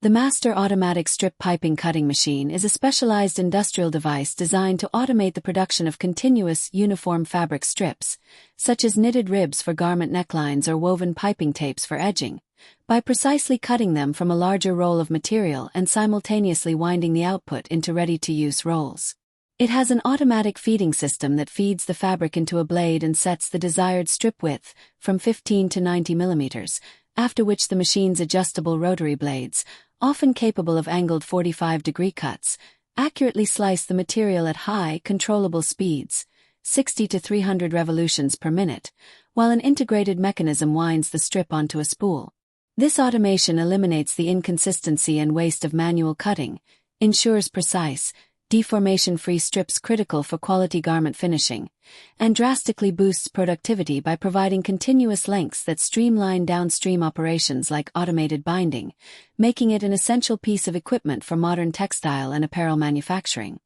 The Master Automatic Strip Piping Cutting Machine is a specialized industrial device designed to automate the production of continuous, uniform fabric strips, such as knitted ribs for garment necklines or woven piping tapes for edging, by precisely cutting them from a larger roll of material and simultaneously winding the output into ready-to-use rolls. It has an automatic feeding system that feeds the fabric into a blade and sets the desired strip width, from 15 to 90 millimeters, after which the machine's adjustable rotary blades, often capable of angled 45-degree cuts, accurately slice the material at high, controllable speeds, 60 to 300 revolutions per minute, while an integrated mechanism winds the strip onto a spool. This automation eliminates the inconsistency and waste of manual cutting, ensures precise, deformation-free strips critical for quality garment finishing, and drastically boosts productivity by providing continuous lengths that streamline downstream operations like automated binding, making it an essential piece of equipment for modern textile and apparel manufacturing.